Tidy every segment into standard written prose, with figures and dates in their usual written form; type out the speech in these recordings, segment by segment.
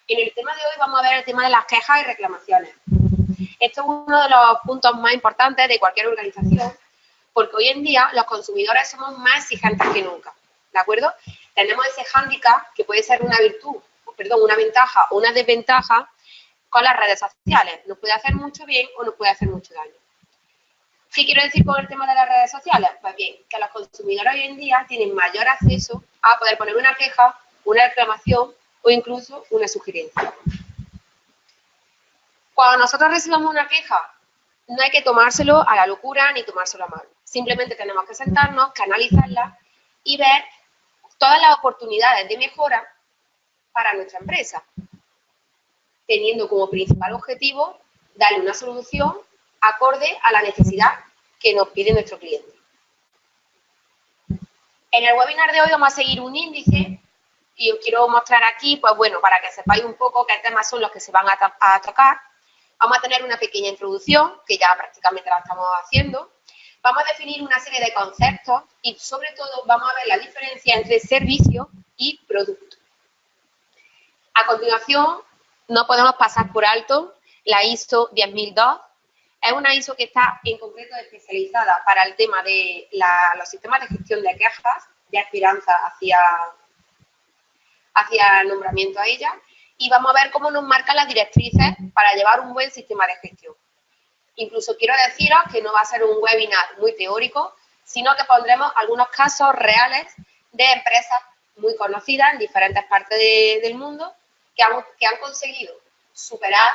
En el tema de hoy vamos a ver el tema de las quejas y reclamaciones. Esto es uno de los puntos más importantes de cualquier organización, porque hoy en día los consumidores somos más exigentes que nunca, ¿de acuerdo? Tenemos ese hándicap que puede ser una virtud, perdón, una ventaja o una desventaja con las redes sociales. Nos puede hacer mucho bien o nos puede hacer mucho daño. ¿Qué quiero decir con el tema de las redes sociales? Pues bien, que los consumidores hoy en día tienen mayor acceso a poder poner una queja, una reclamación o incluso una sugerencia. Cuando nosotros recibamos una queja, no hay que tomárselo a la locura ni tomárselo a mal. Simplemente tenemos que sentarnos, canalizarla y ver todas las oportunidades de mejora para nuestra empresa, teniendo como principal objetivo darle una solución acorde a la necesidad que nos pide nuestro cliente. En el webinar de hoy vamos a seguir un índice y os quiero mostrar aquí, pues bueno, para que sepáis un poco qué temas son los que se van a tocar. Vamos a tener una pequeña introducción, que ya prácticamente la estamos haciendo. Vamos a definir una serie de conceptos y sobre todo vamos a ver la diferencia entre servicio y producto. A continuación, no podemos pasar por alto la ISO 10002. Es una ISO que está en concreto especializada para el tema de los sistemas de gestión de quejas, de aspiranza hacia el nombramiento a ella, y vamos a ver cómo nos marcan las directrices para llevar un buen sistema de gestión. Incluso quiero deciros que no va a ser un webinar muy teórico, sino que pondremos algunos casos reales de empresas muy conocidas en diferentes partes del mundo que han conseguido superar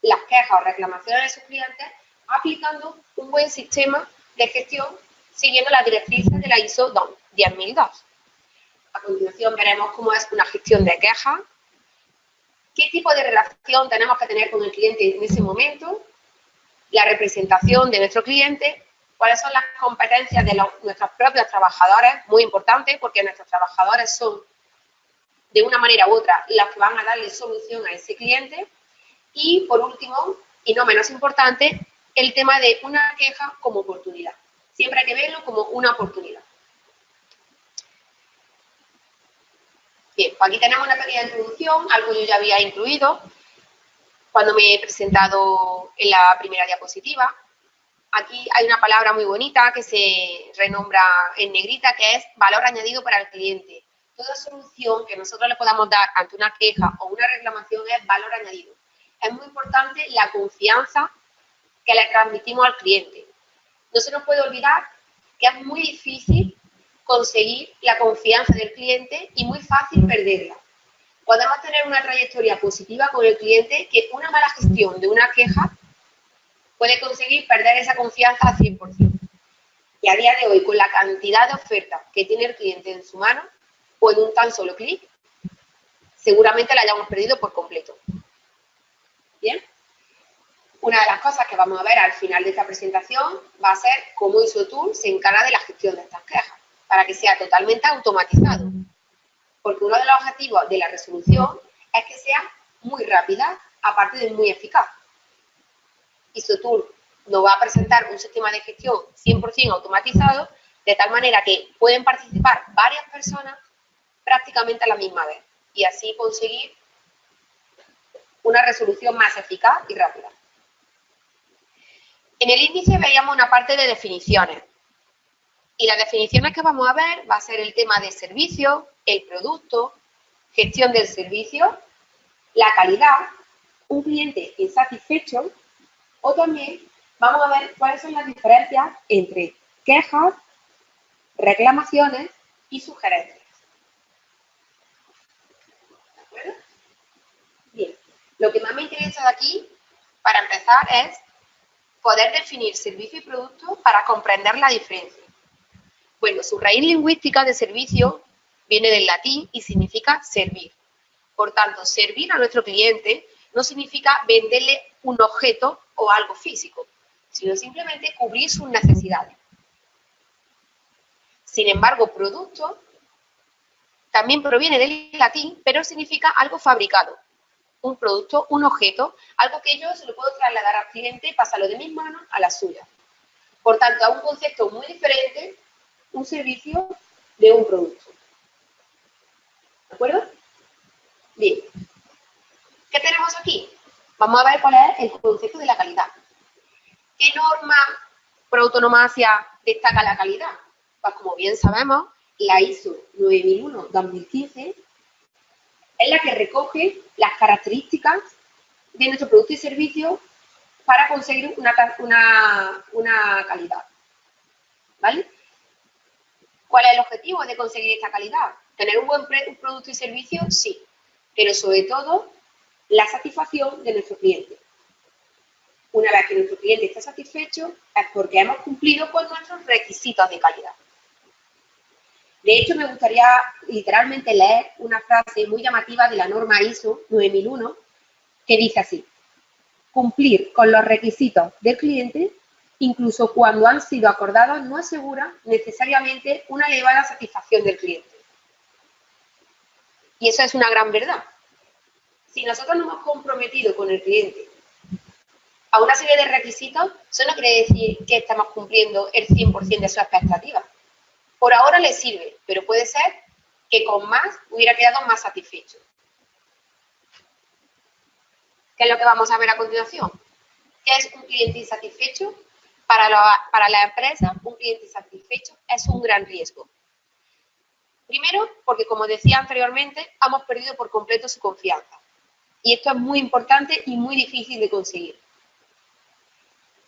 las quejas o reclamaciones de sus clientes aplicando un buen sistema de gestión siguiendo las directrices de la ISO 10002. A continuación veremos cómo es una gestión de quejas, qué tipo de relación tenemos que tener con el cliente en ese momento, la representación de nuestro cliente, cuáles son las competencias de nuestros propios trabajadores, muy importante porque nuestros trabajadores son de una manera u otra los que van a darle solución a ese cliente. Y por último, y no menos importante, el tema de una queja como oportunidad. Siempre hay que verlo como una oportunidad. Bien, pues aquí tenemos una pequeña introducción, algo yo ya había incluido cuando me he presentado en la primera diapositiva. Aquí hay una palabra muy bonita que se renombra en negrita, que es valor añadido para el cliente. Toda solución que nosotros le podamos dar ante una queja o una reclamación es valor añadido. Es muy importante la confianza que le transmitimos al cliente. No se nos puede olvidar que es muy difícil conseguir la confianza del cliente y muy fácil perderla. Podemos tener una trayectoria positiva con el cliente que una mala gestión de una queja puede conseguir perder esa confianza al 100%. Y a día de hoy, con la cantidad de ofertas que tiene el cliente en su mano, o en un tan solo clic, seguramente la hayamos perdido por completo. Bien. Una de las cosas que vamos a ver al final de esta presentación va a ser cómo ISOTOOL se encarga de la gestión de estas quejas, para que sea totalmente automatizado. Porque uno de los objetivos de la resolución es que sea muy rápida, aparte de muy eficaz. ISOTOOL nos va a presentar un sistema de gestión 100% automatizado, de tal manera que pueden participar varias personas prácticamente a la misma vez y así conseguir una resolución más eficaz y rápida. En el índice veíamos una parte de definiciones y las definiciones que vamos a ver va a ser el tema de servicio, el producto, gestión del servicio, la calidad, un cliente insatisfecho o también vamos a ver cuáles son las diferencias entre quejas, reclamaciones y sugerencias. ¿De acuerdo? Bien, lo que más me interesa de aquí, para empezar, es poder definir servicio y producto para comprender la diferencia. Bueno, su raíz lingüística de servicio viene del latín y significa servir. Por tanto, servir a nuestro cliente no significa venderle un objeto o algo físico, sino simplemente cubrir sus necesidades. Sin embargo, producto también proviene del latín, pero significa algo fabricado. Un producto, un objeto, algo que yo se lo puedo trasladar al cliente y pasarlo de mis manos a las suyas. Por tanto, es un concepto muy diferente, un servicio de un producto. ¿De acuerdo? Bien. ¿Qué tenemos aquí? Vamos a ver cuál es el concepto de la calidad. ¿Qué norma por autonomía destaca la calidad? Pues como bien sabemos, la ISO 9001-2015 es la que recoge las características de nuestro producto y servicio para conseguir una calidad. ¿Vale? ¿Cuál es el objetivo de conseguir esta calidad? ¿Tener un buen producto y servicio? Sí, pero sobre todo la satisfacción de nuestro cliente. Una vez que nuestro cliente está satisfecho es porque hemos cumplido con nuestros requisitos de calidad. De hecho, me gustaría literalmente leer una frase muy llamativa de la norma ISO 9001 que dice así: cumplir con los requisitos del cliente, incluso cuando han sido acordados, no asegura necesariamente una elevada satisfacción del cliente. Y eso es una gran verdad. Si nosotros nos hemos comprometido con el cliente a una serie de requisitos, eso no quiere decir que estamos cumpliendo el 100% de sus expectativas. Por ahora le sirve, pero puede ser que con más hubiera quedado más satisfecho. ¿Qué es lo que vamos a ver a continuación? ¿Qué es un cliente insatisfecho? Para la empresa, un cliente insatisfecho es un gran riesgo. Primero, porque como decía anteriormente, hemos perdido por completo su confianza. Y esto es muy importante y muy difícil de conseguir.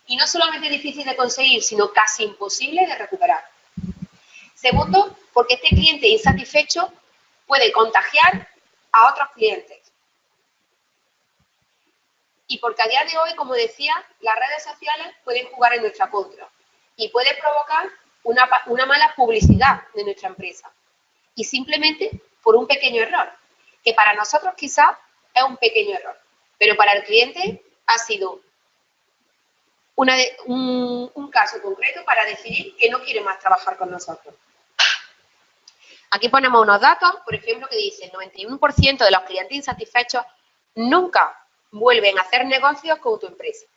Y no solamente difícil de conseguir, sino casi imposible de recuperar. Segundo, porque este cliente insatisfecho puede contagiar a otros clientes. Y porque a día de hoy, como decía, las redes sociales pueden jugar en nuestra contra y puede provocar una mala publicidad de nuestra empresa. Y simplemente por un pequeño error, que para nosotros quizás es un pequeño error, pero para el cliente ha sido un caso concreto para decidir que no quiere más trabajar con nosotros. Aquí ponemos unos datos, por ejemplo, que dicen el 91% de los clientes insatisfechos nunca vuelven a hacer negocios con tu empresa.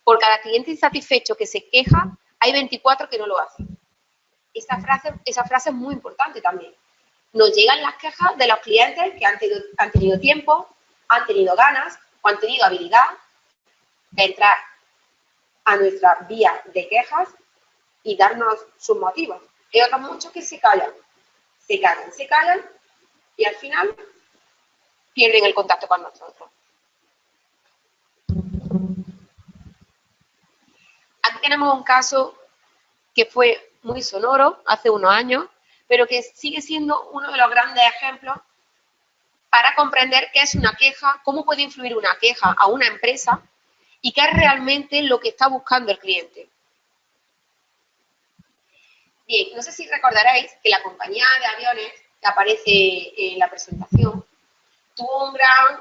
Por cada cliente insatisfecho que se queja, hay 24 que no lo hacen. Esa frase es muy importante también. Nos llegan las quejas de los clientes que han tenido tiempo, han tenido ganas o han tenido habilidad de entrar a nuestra vía de quejas y darnos sus motivos. Hay otros muchos que se callan y al final pierden el contacto con nosotros. Aquí tenemos un caso que fue muy sonoro hace unos años, pero que sigue siendo uno de los grandes ejemplos para comprender qué es una queja, cómo puede influir una queja a una empresa y qué es realmente lo que está buscando el cliente. Bien, no sé si recordaréis que la compañía de aviones que aparece en la presentación tuvo un gran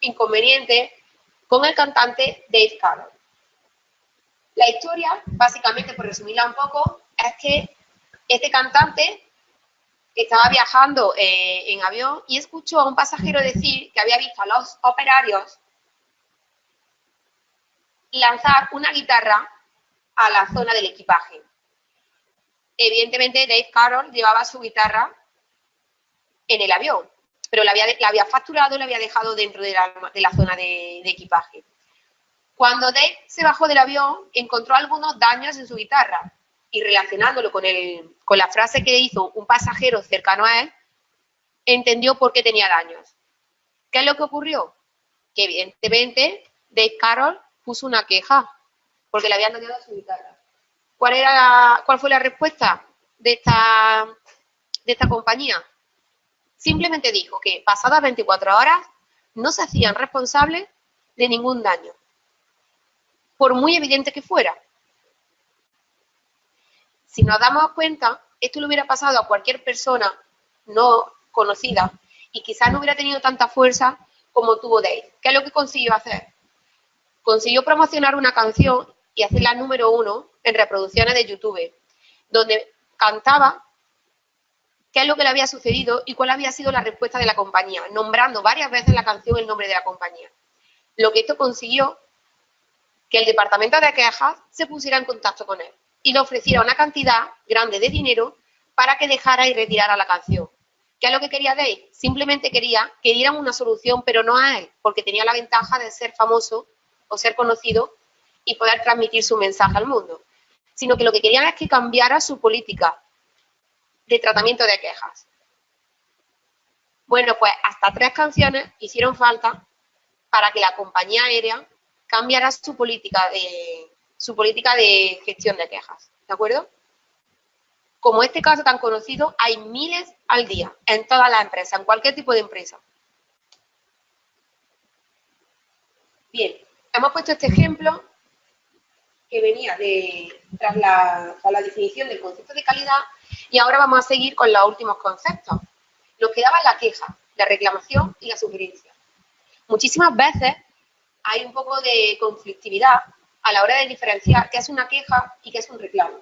inconveniente con el cantante Dave Carroll. La historia, básicamente, por resumirla un poco, es que este cantante estaba viajando en avión y escuchó a un pasajero decir que había visto a los operarios lanzar una guitarra a la zona del equipaje. Evidentemente, Dave Carroll llevaba su guitarra en el avión, pero la había facturado y la había dejado dentro de la zona de equipaje. Cuando Dave se bajó del avión, encontró algunos daños en su guitarra y relacionándolo con la frase que hizo un pasajero cercano a él, entendió por qué tenía daños. ¿Qué es lo que ocurrió? Que evidentemente Dave Carroll puso una queja porque le habían dañado su guitarra. ¿Cuál fue la respuesta de esta compañía? Simplemente dijo que pasadas 24 horas no se hacían responsables de ningún daño, por muy evidente que fuera. Si nos damos cuenta, esto le hubiera pasado a cualquier persona no conocida y quizás no hubiera tenido tanta fuerza como tuvo Dave. ¿Qué es lo que consiguió hacer? Consiguió promocionar una canción y hacerla número 1 en reproducciones de YouTube, donde cantaba qué es lo que le había sucedido y cuál había sido la respuesta de la compañía, nombrando varias veces en la canción el nombre de la compañía. Lo que esto consiguió que el departamento de quejas se pusiera en contacto con él y le ofreciera una cantidad grande de dinero para que dejara y retirara la canción. ¿Qué es lo que quería Dave? Simplemente quería que dieran una solución, pero no a él, porque tenía la ventaja de ser famoso o ser conocido y poder transmitir su mensaje al mundo, sino que lo que querían es que cambiara su política de tratamiento de quejas. Bueno, pues hasta 3 canciones hicieron falta para que la compañía aérea cambiara su política de gestión de quejas, ¿de acuerdo? Como este caso tan conocido, hay miles al día en todas las empresas, en cualquier tipo de empresa. Bien, hemos puesto este ejemplo que venía tras la definición del concepto de calidad y ahora vamos a seguir con los últimos conceptos. Nos quedaba la queja, la reclamación y la sugerencia. Muchísimas veces hay un poco de conflictividad a la hora de diferenciar qué es una queja y qué es un reclamo.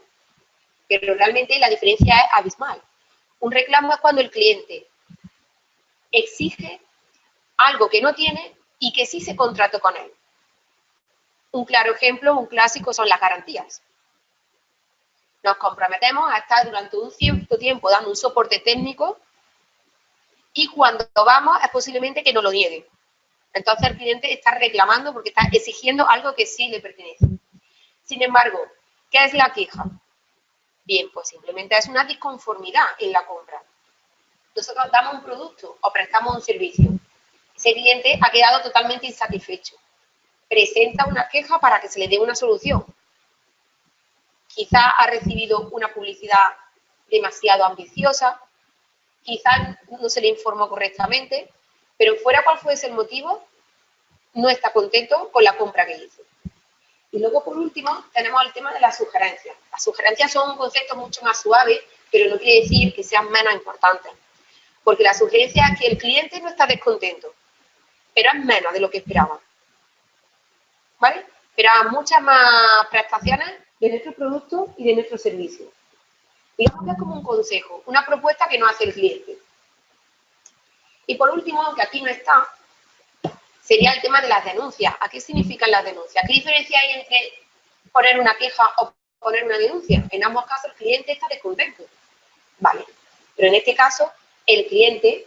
Pero realmente la diferencia es abismal. Un reclamo es cuando el cliente exige algo que no tiene y que sí se contrató con él. Un claro ejemplo, un clásico, son las garantías. Nos comprometemos a estar durante un cierto tiempo dando un soporte técnico y cuando vamos es posiblemente que nos lo nieguen. Entonces el cliente está reclamando porque está exigiendo algo que sí le pertenece. Sin embargo, ¿qué es la queja? Bien, pues simplemente es una disconformidad en la compra. Nosotros damos un producto o prestamos un servicio. Ese cliente ha quedado totalmente insatisfecho. Presenta una queja para que se le dé una solución. Quizá ha recibido una publicidad demasiado ambiciosa, quizá no se le informó correctamente, pero fuera cual fuese el motivo, no está contento con la compra que hizo. Y luego, por último, tenemos el tema de las sugerencias. Las sugerencias son un concepto mucho más suave, pero no quiere decir que sean menos importantes. Porque la sugerencia es que el cliente no está descontento, pero es menos de lo que esperaba. ¿Vale? Esperaba muchas más prestaciones de nuestro producto y de nuestro servicio. Digamos que es como un consejo, una propuesta que nos hace el cliente. Y por último, aunque aquí no está, sería el tema de las denuncias. ¿A qué significan las denuncias? ¿Qué diferencia hay entre poner una queja o poner una denuncia? En ambos casos el cliente está descontento. Vale, pero en este caso el cliente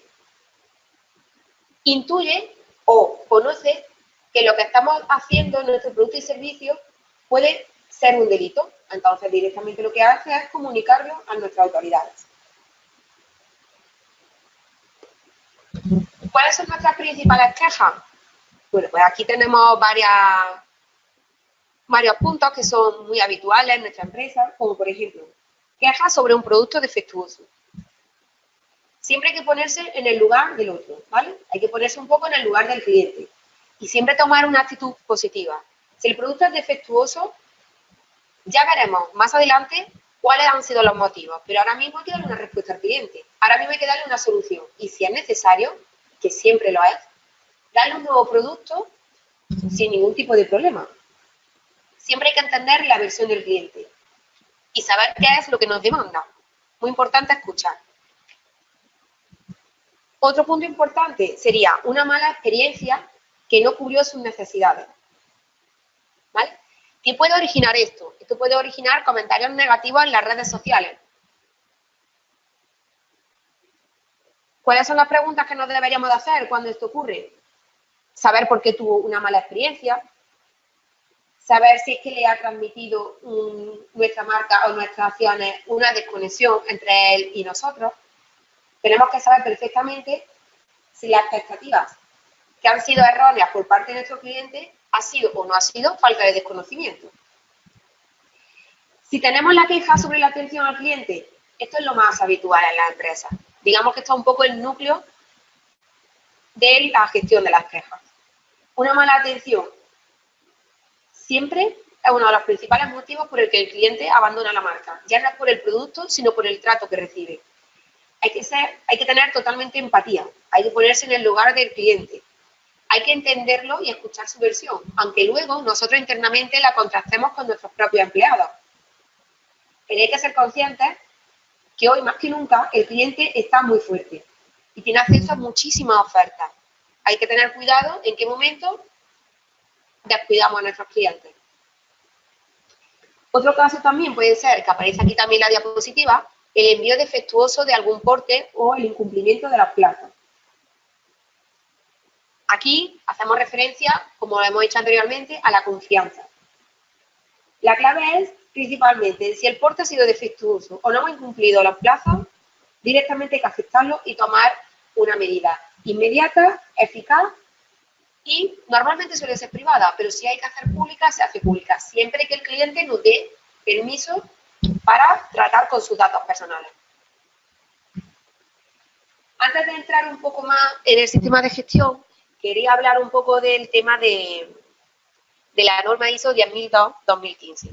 intuye o conoce que lo que estamos haciendo en nuestro producto y servicio puede ser un delito. Entonces directamente lo que hace es comunicarlo a nuestras autoridades. ¿Cuáles son nuestras principales quejas? Bueno, pues aquí tenemos varios puntos que son muy habituales en nuestra empresa, como por ejemplo, quejas sobre un producto defectuoso. Siempre hay que ponerse en el lugar del otro, ¿vale? Hay que ponerse un poco en el lugar del cliente y siempre tomar una actitud positiva. Si el producto es defectuoso, ya veremos más adelante cuáles han sido los motivos, pero ahora mismo hay que darle una respuesta al cliente. Ahora mismo hay que darle una solución y si es necesario, que siempre lo es, darle un nuevo producto sin ningún tipo de problema. Siempre hay que entender la versión del cliente y saber qué es lo que nos demanda. Muy importante escuchar. Otro punto importante sería una mala experiencia que no cubrió sus necesidades. ¿Vale? ¿Qué puede originar esto? Esto puede originar comentarios negativos en las redes sociales. ¿Cuáles son las preguntas que nos deberíamos de hacer cuando esto ocurre? Saber por qué tuvo una mala experiencia, saber si es que le ha transmitido nuestra marca o nuestras acciones una desconexión entre él y nosotros. Tenemos que saber perfectamente si las expectativas que han sido erróneas por parte de nuestro cliente ha sido o no ha sido falta de desconocimiento. Si tenemos la queja sobre la atención al cliente, esto es lo más habitual en las empresas. Digamos que está un poco el núcleo de la gestión de las quejas. Una mala atención siempre es uno de los principales motivos por el que el cliente abandona la marca. Ya no es por el producto, sino por el trato que recibe. Hay que tener totalmente empatía, hay que ponerse en el lugar del cliente, hay que entenderlo y escuchar su versión, aunque luego nosotros internamente la contrastemos con nuestros propios empleados. Pero hay que ser conscientes que hoy más que nunca el cliente está muy fuerte y tiene acceso a muchísimas ofertas. Hay que tener cuidado en qué momento descuidamos a nuestros clientes. Otro caso también puede ser, que aparece aquí también la diapositiva, el envío defectuoso de algún porte o el incumplimiento de los plazos. Aquí hacemos referencia, como lo hemos hecho anteriormente, a la confianza. La clave es, principalmente, si el porte ha sido defectuoso o no hemos incumplido los plazos, directamente hay que aceptarlo y tomar una medida inmediata, eficaz y normalmente suele ser privada, pero si hay que hacer pública, se hace pública, siempre que el cliente nos dé permiso para tratar con sus datos personales. Antes de entrar un poco más en el sistema de gestión, quería hablar un poco del tema de la norma ISO 10002-2015.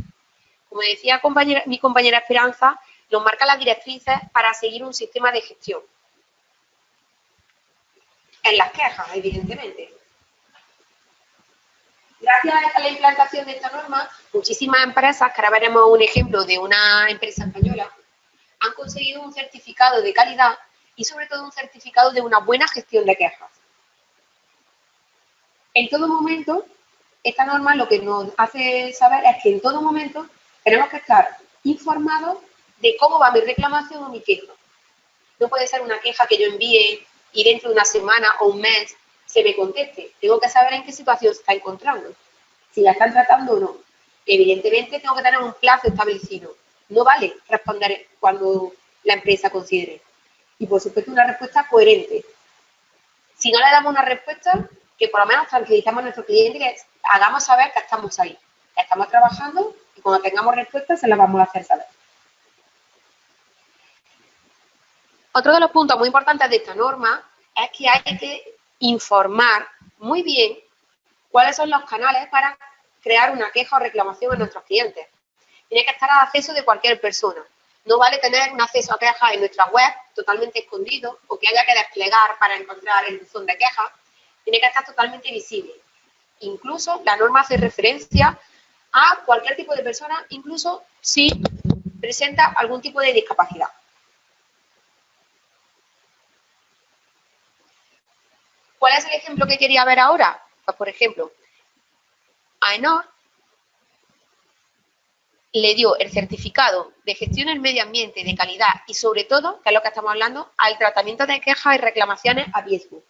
Como decía mi compañera Esperanza, nos marca las directrices para seguir un sistema de gestión. En las quejas, evidentemente. Gracias a la implantación de esta norma, muchísimas empresas, que ahora veremos un ejemplo de una empresa española, han conseguido un certificado de calidad y sobre todo un certificado de una buena gestión de quejas. En todo momento, esta norma lo que nos hace saber es que en todo momento tenemos que estar informados de cómo va mi reclamación o mi queja. No puede ser una queja que yo envíe y dentro de una semana o un mes se me conteste. Tengo que saber en qué situación se está encontrando, si la están tratando o no. Evidentemente tengo que tener un plazo establecido. No vale responder cuando la empresa considere. Y por supuesto una respuesta coherente. Si no le damos una respuesta, que por lo menos tranquilizamos a nuestro cliente y que hagamos saber que estamos ahí, que estamos trabajando y cuando tengamos respuestas se las vamos a hacer saber. Otro de los puntos muy importantes de esta norma es que hay que informar muy bien cuáles son los canales para crear una queja o reclamación a nuestros clientes. Tiene que estar al acceso de cualquier persona. No vale tener un acceso a quejas en nuestra web totalmente escondido o que haya que desplegar para encontrar el buzón de quejas. Tiene que estar totalmente visible. Incluso la norma hace referencia a cualquier tipo de persona, incluso si presenta algún tipo de discapacidad. ¿Cuál es el ejemplo que quería ver ahora? Pues, por ejemplo, AENOR le dio el certificado de gestión del medio ambiente, de calidad y sobre todo, que es lo que estamos hablando, al tratamiento de quejas y reclamaciones a Viesgo.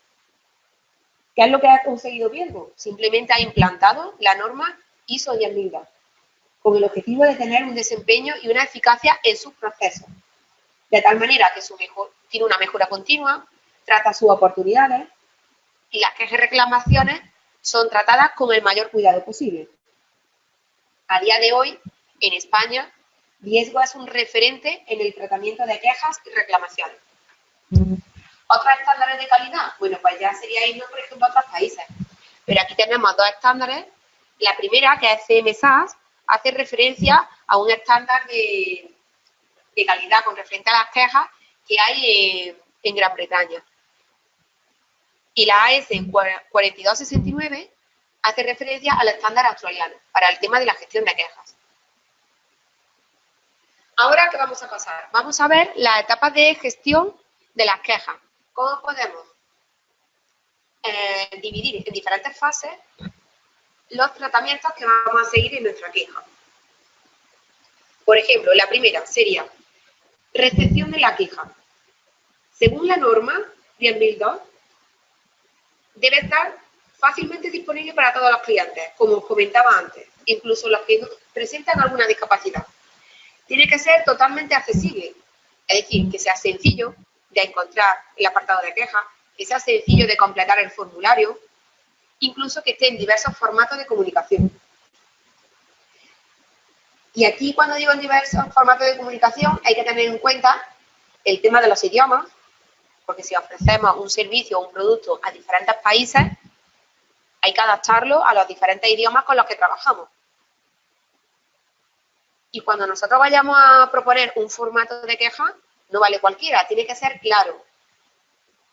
¿Qué es lo que ha conseguido Viesgo? Simplemente ha implantado la norma ISO 10002 con el objetivo de tener un desempeño y una eficacia en sus procesos, de tal manera que tiene una mejora continua, trata sus oportunidades y las quejas y reclamaciones son tratadas con el mayor cuidado posible. A día de hoy, en España, Viesgo es un referente en el tratamiento de quejas y reclamaciones. ¿Otros estándares de calidad? Bueno, pues ya sería irnos, por ejemplo, a otros países. Pero aquí tenemos dos estándares. La primera, que es CMSAS, hace referencia a un estándar de calidad con referente a las quejas que hay en Gran Bretaña. Y la AS 4269 hace referencia al estándar australiano para el tema de la gestión de quejas. Ahora, ¿qué vamos a pasar? Vamos a ver las etapas de gestión de las quejas. ¿Cómo podemos dividir en diferentes fases los tratamientos que vamos a seguir en nuestra queja? Por ejemplo, la primera sería recepción de la queja. Según la norma 10002, debe estar fácilmente disponible para todos los clientes, como os comentaba antes, incluso los que presentan alguna discapacidad. Tiene que ser totalmente accesible, es decir, que sea sencillo de encontrar el apartado de quejas, que sea sencillo de completar el formulario, incluso que esté en diversos formatos de comunicación. Y aquí, cuando digo en diversos formatos de comunicación, hay que tener en cuenta el tema de los idiomas, porque si ofrecemos un servicio o un producto a diferentes países, hay que adaptarlo a los diferentes idiomas con los que trabajamos. Y cuando nosotros vayamos a proponer un formato de queja, no vale cualquiera, tiene que ser claro,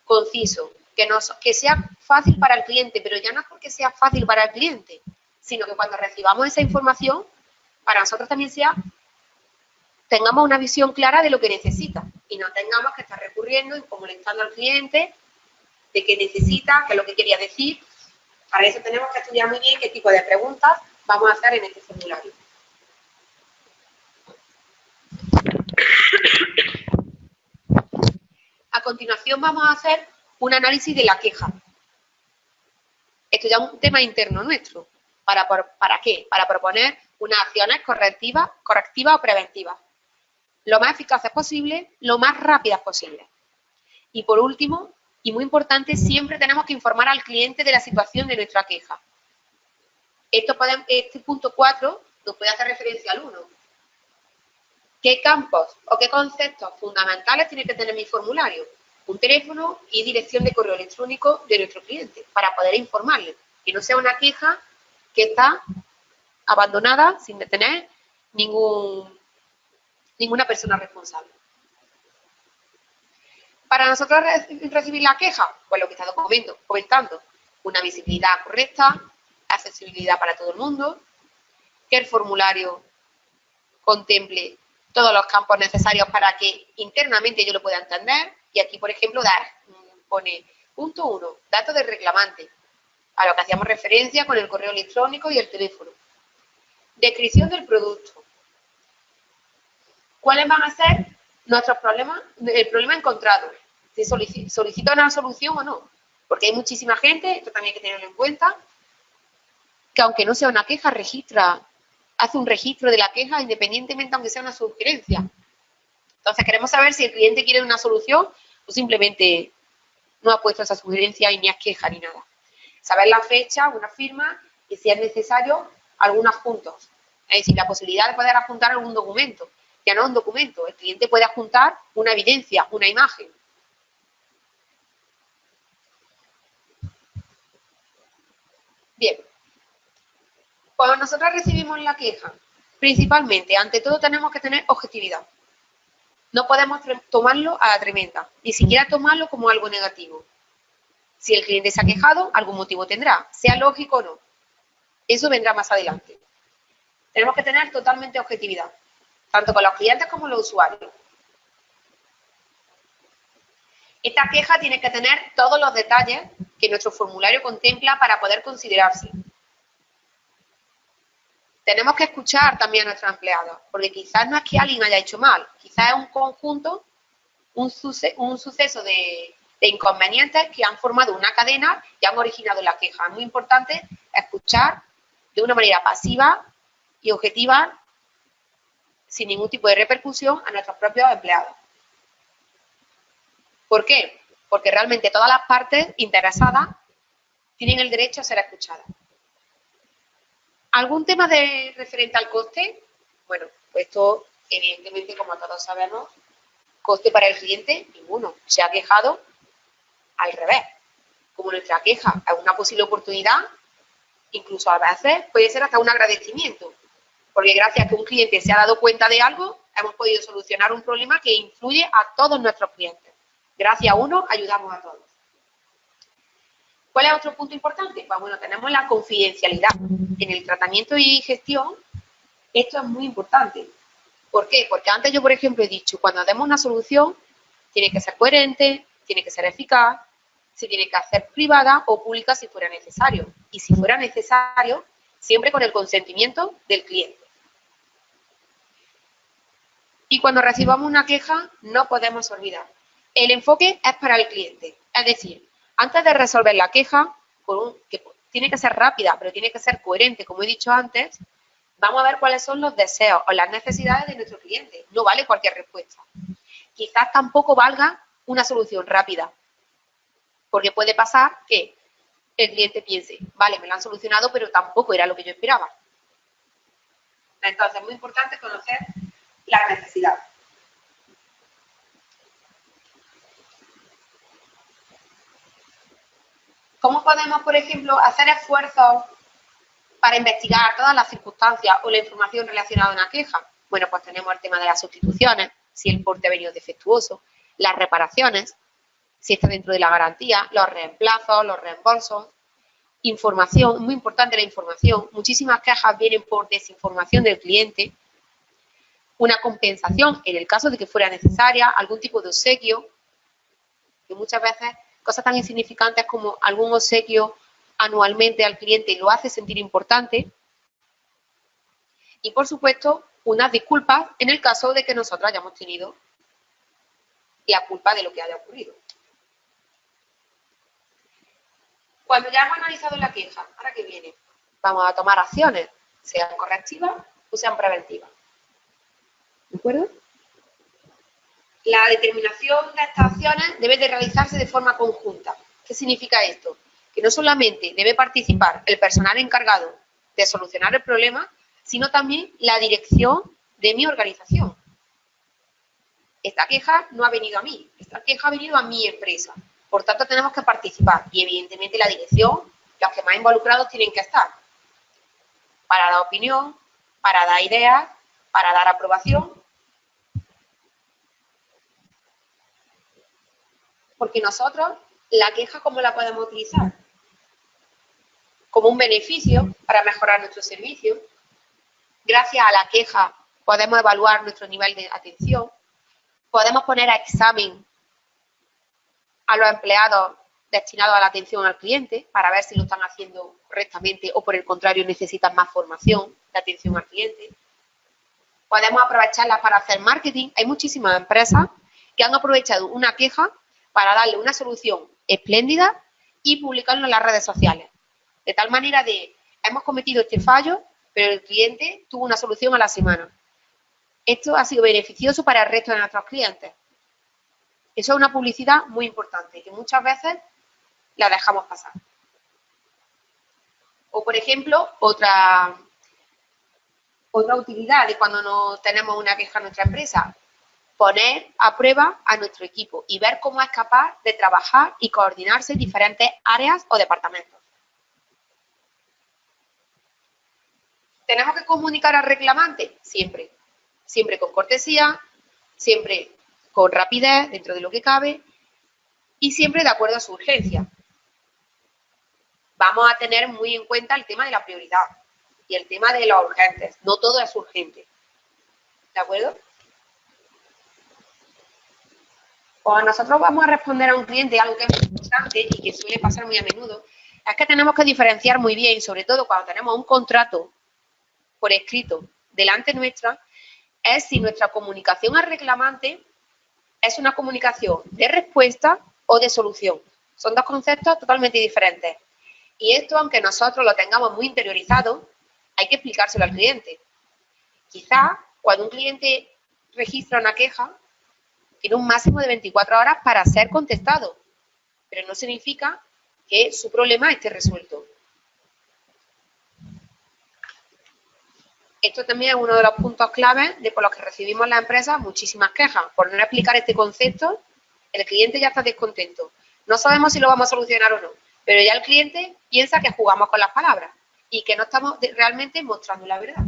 conciso, que sea fácil para el cliente, pero ya no es porque sea fácil para el cliente, sino que cuando recibamos esa información, para nosotros también tengamos una visión clara de lo que necesita y no tengamos que estar recurriendo y molestando al cliente de qué necesita, qué es lo que quería decir. Para eso tenemos que estudiar muy bien qué tipo de preguntas vamos a hacer en este formulario. continuación vamos a hacer un análisis de la queja. Esto ya es un tema interno nuestro. ¿Para qué? Para proponer unas acciones correctivas o preventivas. Lo más eficaces posible, lo más rápidas posible. Y por último, y muy importante, siempre tenemos que informar al cliente de la situación de nuestra queja. Este punto 4 nos puede hacer referencia al 1. ¿Qué campos o qué conceptos fundamentales tiene que tener mi formulario? Un teléfono y dirección de correo electrónico de nuestro cliente para poder informarle. Que no sea una queja que está abandonada sin tener ninguna persona responsable. Para nosotros recibir la queja, pues lo que he estado comentando, una visibilidad correcta, accesibilidad para todo el mundo, que el formulario contemple todos los campos necesarios para que internamente yo lo pueda entender. Y aquí, por ejemplo, pone punto 1, datos del reclamante, a lo que hacíamos referencia con el correo electrónico y el teléfono. Descripción del producto. ¿Cuáles van a ser nuestros problemas, el problema encontrado? Si solicita una solución o no. Porque hay muchísima gente, esto también hay que tenerlo en cuenta, que aunque no sea una queja, hace un registro de la queja independientemente aunque sea una sugerencia. Entonces queremos saber si el cliente quiere una solución o simplemente no ha puesto esa sugerencia y ni es queja ni nada. Saber la fecha, una firma y si es necesario algunos adjuntos. Es decir, la posibilidad de poder adjuntar algún documento. Ya no un documento, el cliente puede adjuntar una evidencia, una imagen. Bien. Cuando nosotros recibimos la queja, principalmente, ante todo tenemos que tener objetividad. No podemos tomarlo a la tremenda, ni siquiera tomarlo como algo negativo. Si el cliente se ha quejado, algún motivo tendrá, sea lógico o no. Eso vendrá más adelante. Tenemos que tener totalmente objetividad, tanto con los clientes como los usuarios. Esta queja tiene que tener todos los detalles que nuestro formulario contempla para poder considerarse. Tenemos que escuchar también a nuestros empleados, porque quizás no es que alguien haya hecho mal, quizás es un conjunto, un suceso de inconvenientes que han formado una cadena y han originado la queja. Es muy importante escuchar de una manera pasiva y objetiva, sin ningún tipo de repercusión, a nuestros propios empleados. ¿Por qué? Porque realmente todas las partes interesadas tienen el derecho a ser escuchadas. ¿Algún tema referente al coste? Bueno, pues esto, evidentemente, como todos sabemos, coste para el cliente, ninguno. Se ha quejado al revés. Como nuestra queja es una posible oportunidad, incluso a veces puede ser hasta un agradecimiento. Porque gracias a que un cliente se ha dado cuenta de algo, hemos podido solucionar un problema que influye a todos nuestros clientes. Gracias a uno, ayudamos a todos. ¿Cuál es otro punto importante? Pues bueno, tenemos la confidencialidad. En el tratamiento y gestión, esto es muy importante. ¿Por qué? Porque antes yo, por ejemplo, he dicho, cuando demos una solución, tiene que ser coherente, tiene que ser eficaz, se tiene que hacer privada o pública si fuera necesario. Y si fuera necesario, siempre con el consentimiento del cliente. Y cuando recibamos una queja, no podemos olvidar. El enfoque es para el cliente. Es decir, antes de resolver la queja, que tiene que ser rápida, pero tiene que ser coherente, como he dicho antes, vamos a ver cuáles son los deseos o las necesidades de nuestro cliente. No vale cualquier respuesta. Quizás tampoco valga una solución rápida, porque puede pasar que el cliente piense, vale, me lo han solucionado, pero tampoco era lo que yo esperaba. Entonces, es muy importante conocer las necesidades. ¿Cómo podemos, por ejemplo, hacer esfuerzos para investigar todas las circunstancias o la información relacionada a una queja? Bueno, pues tenemos el tema de las sustituciones, si el porte ha venido defectuoso, las reparaciones, si está dentro de la garantía, los reemplazos, los reembolsos, información, muy importante la información. Muchísimas quejas vienen por desinformación del cliente, una compensación en el caso de que fuera necesaria, algún tipo de obsequio, que muchas veces cosas tan insignificantes como algún obsequio anualmente al cliente lo hace sentir importante. Y, por supuesto, unas disculpas en el caso de que nosotros hayamos tenido la culpa de lo que haya ocurrido. Cuando ya hemos analizado la queja, ¿ahora qué viene? Vamos a tomar acciones, sean correctivas o sean preventivas. ¿De acuerdo? La determinación de estas acciones debe de realizarse de forma conjunta. ¿Qué significa esto? Que no solamente debe participar el personal encargado de solucionar el problema, sino también la dirección de mi organización. Esta queja no ha venido a mí, esta queja ha venido a mi empresa. Por tanto, tenemos que participar y, evidentemente, la dirección, los que más involucrados tienen que estar para dar opinión, para dar ideas, para dar aprobación. Porque nosotros, la queja, ¿cómo la podemos utilizar? Como un beneficio para mejorar nuestro servicio. Gracias a la queja podemos evaluar nuestro nivel de atención. Podemos poner a examen a los empleados destinados a la atención al cliente para ver si lo están haciendo correctamente o, por el contrario, necesitan más formación de atención al cliente. Podemos aprovecharlas para hacer marketing. Hay muchísimas empresas que han aprovechado una queja para darle una solución espléndida y publicarlo en las redes sociales. De tal manera de, hemos cometido este fallo, pero el cliente tuvo una solución a la semana. Esto ha sido beneficioso para el resto de nuestros clientes. Eso es una publicidad muy importante, que muchas veces la dejamos pasar. O, por ejemplo, otra utilidad de cuando no tenemos una queja en nuestra empresa, poner a prueba a nuestro equipo y ver cómo es capaz de trabajar y coordinarse en diferentes áreas o departamentos. ¿Tenemos que comunicar al reclamante? Siempre. Siempre con cortesía, siempre con rapidez, dentro de lo que cabe, y siempre de acuerdo a su urgencia. Vamos a tener muy en cuenta el tema de la prioridad y el tema de los urgentes. No todo es urgente. ¿De acuerdo? Cuando nosotros vamos a responder a un cliente algo que es muy importante y que suele pasar muy a menudo, es que tenemos que diferenciar muy bien, sobre todo cuando tenemos un contrato por escrito delante nuestra, es si nuestra comunicación al reclamante es una comunicación de respuesta o de solución. Son dos conceptos totalmente diferentes. Y esto, aunque nosotros lo tengamos muy interiorizado, hay que explicárselo al cliente. Quizás, cuando un cliente registra una queja, tiene un máximo de 24 horas para ser contestado, pero no significa que su problema esté resuelto. Esto también es uno de los puntos claves de por los que recibimos en las empresas muchísimas quejas. Por no explicar este concepto, el cliente ya está descontento. No sabemos si lo vamos a solucionar o no, pero ya el cliente piensa que jugamos con las palabras y que no estamos realmente mostrando la verdad.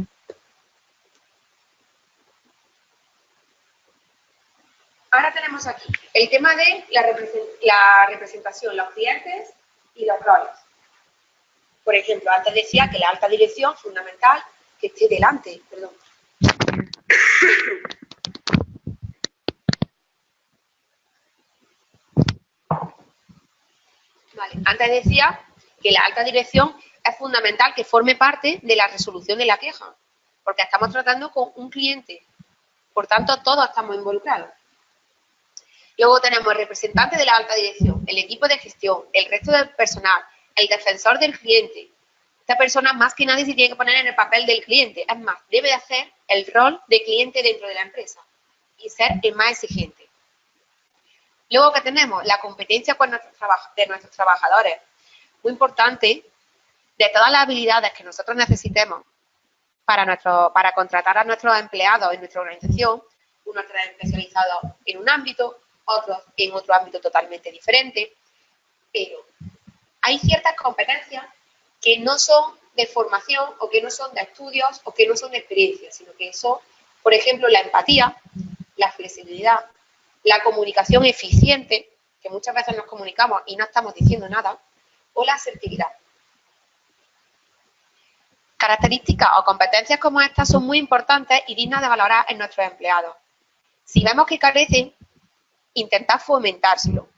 Ahora tenemos aquí el tema de la representación, los clientes y los roles. Por ejemplo, antes decía que la alta dirección es fundamental que esté delante, perdón. Vale, antes decía que la alta dirección es fundamental que forme parte de la resolución de la queja, porque estamos tratando con un cliente, por tanto todos estamos involucrados. Luego tenemos el representante de la alta dirección, el equipo de gestión, el resto del personal, el defensor del cliente. Esta persona más que nadie se tiene que poner en el papel del cliente. Es más, debe hacer el rol de cliente dentro de la empresa y ser el más exigente. Luego que tenemos la competencia de nuestros trabajadores. Muy importante, de todas las habilidades que nosotros necesitemos para contratar a nuestros empleados en nuestra organización, unos estarán especializados en un ámbito, otros en otro ámbito totalmente diferente, pero hay ciertas competencias que no son de formación o que no son de estudios o que no son de experiencia, sino que son, por ejemplo, la empatía, la flexibilidad, la comunicación eficiente, que muchas veces nos comunicamos y no estamos diciendo nada, o la asertividad. Características o competencias como estas son muy importantes y dignas de valorar en nuestros empleados. Si vemos que carecen, intentar fomentárselo.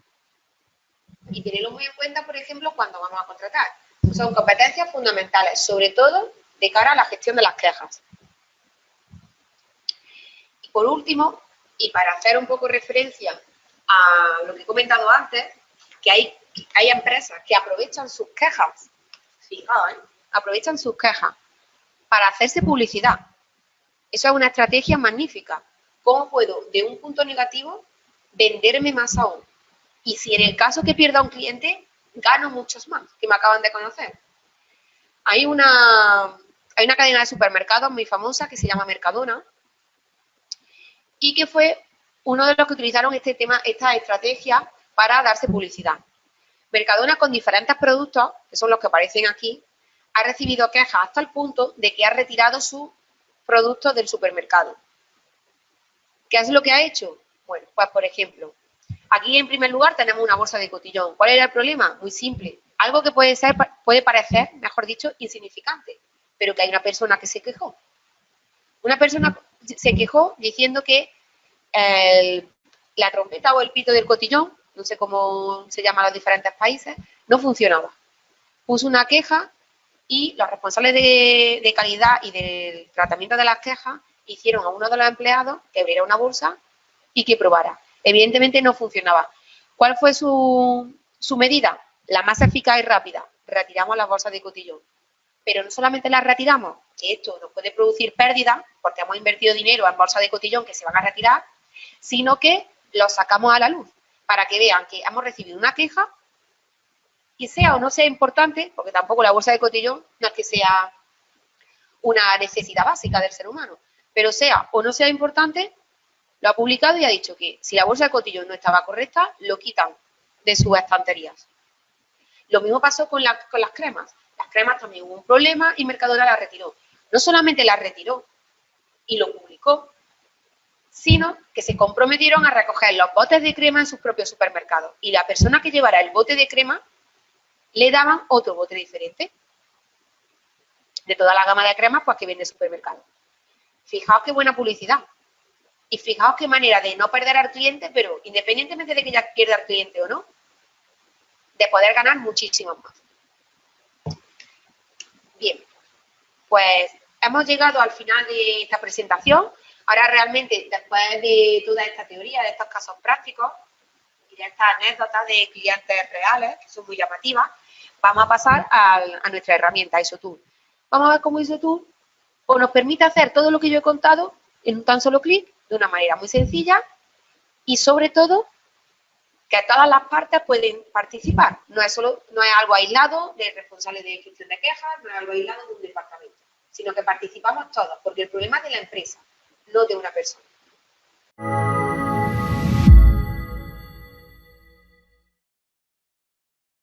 Y tenerlo muy en cuenta, por ejemplo, cuando vamos a contratar. Son competencias fundamentales, sobre todo de cara a la gestión de las quejas. Y por último, y para hacer un poco referencia a lo que he comentado antes, que hay empresas que aprovechan sus quejas, fijaos, aprovechan sus quejas para hacerse publicidad. Eso es una estrategia magnífica. ¿Cómo puedo, de un punto negativo, venderme más aún? Y si en el caso que pierda un cliente, gano muchos más, que me acaban de conocer. Hay una cadena de supermercados muy famosa que se llama Mercadona y que fue uno de los que utilizaron esta estrategia para darse publicidad. Mercadona, con diferentes productos, que son los que aparecen aquí, ha recibido quejas hasta el punto de que ha retirado sus productos del supermercado. ¿Qué es lo que ha hecho? Bueno, pues por ejemplo, aquí en primer lugar tenemos una bolsa de cotillón. ¿Cuál era el problema? Muy simple. Algo que puede parecer, mejor dicho, insignificante, pero que hay una persona que se quejó. Una persona se quejó diciendo que la trompeta o el pito del cotillón, no sé cómo se llama en los diferentes países, no funcionaba. Puso una queja y los responsables de calidad y del tratamiento de las quejas hicieron a uno de los empleados que abriera una bolsa y que probara. Evidentemente no funcionaba. ¿Cuál fue su medida? La más eficaz y rápida. Retiramos las bolsas de cotillón. Pero no solamente las retiramos, que esto nos puede producir pérdidas, porque hemos invertido dinero en bolsas de cotillón que se van a retirar, sino que los sacamos a la luz para que vean que hemos recibido una queja y sea o no sea importante, porque tampoco la bolsa de cotillón no es que sea una necesidad básica del ser humano, pero sea o no sea importante, lo ha publicado y ha dicho que si la bolsa de cotillón no estaba correcta, lo quitan de sus estanterías. Lo mismo pasó con las cremas. Las cremas también hubo un problema y Mercadona las retiró. No solamente las retiró y lo publicó, sino que se comprometieron a recoger los botes de crema en sus propios supermercados. Y la persona que llevara el bote de crema le daban otro bote diferente de toda la gama de cremas pues, que vende el supermercado. Fijaos qué buena publicidad. Y fijaos qué manera de no perder al cliente, pero independientemente de que ya pierda al cliente o no, de poder ganar muchísimo más. Bien, pues hemos llegado al final de esta presentación. Ahora realmente, después de toda esta teoría, de estos casos prácticos y de estas anécdotas de clientes reales, que son muy llamativas, vamos a pasar a nuestra herramienta ISOTool. Vamos a ver cómo ISOTool nos permite hacer todo lo que yo he contado en un tan solo clic, de una manera muy sencilla y sobre todo que todas las partes pueden participar. No es algo aislado del responsable de gestión de quejas, no es algo aislado de un departamento, sino que participamos todos, porque el problema es de la empresa, no de una persona.